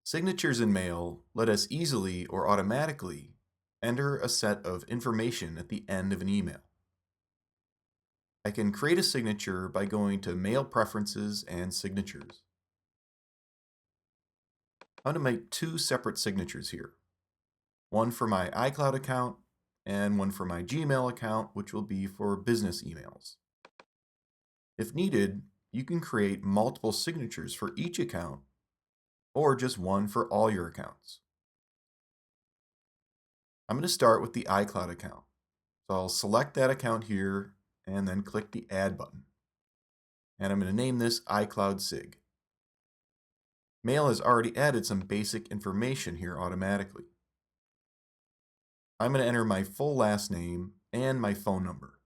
Signatures in Mail let us easily or automatically enter a set of information at the end of an email. I can create a signature by going to Mail Preferences and Signatures. I'm going to make two separate signatures here, one for my iCloud account and one for my Gmail account, which will be for business emails. If needed, you can create multiple signatures for each account or just one for all your accounts. I'm going to start with the iCloud account. So I'll select that account here and then click the Add button. And I'm going to name this iCloud Sig. Mail has already added some basic information here automatically. I'm going to enter my full last name and my phone number.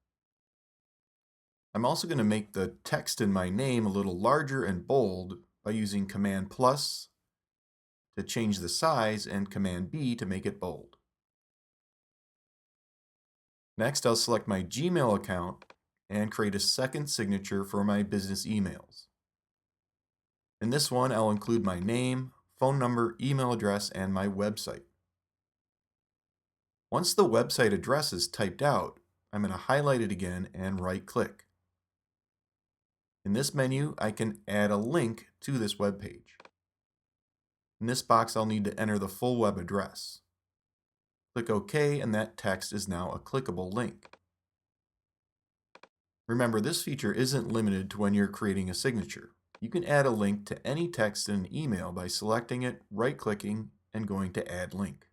I'm also going to make the text in my name a little larger and bold by using Command plus to change the size and Command B to make it bold. Next, I'll select my Gmail account and create a second signature for my business emails. In this one, I'll include my name, phone number, email address, and my website. Once the website address is typed out, I'm going to highlight it again and right-click. In this menu, I can add a link to this web page. In this box, I'll need to enter the full web address. Click OK, and that text is now a clickable link. Remember, this feature isn't limited to when you're creating a signature. You can add a link to any text in an email by selecting it, right-clicking, and going to Add Link.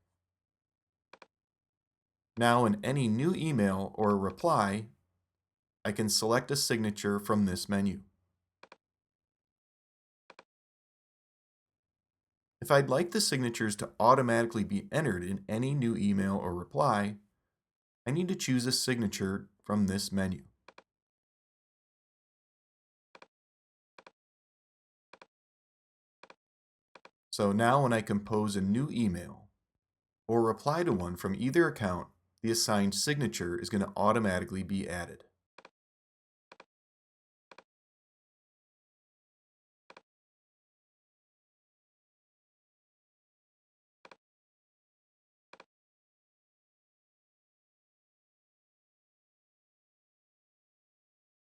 Now, in any new email or reply, I can select a signature from this menu. If I'd like the signatures to automatically be entered in any new email or reply, I need to choose a signature from this menu. So now when I compose a new email or reply to one from either account, the assigned signature is going to automatically be added.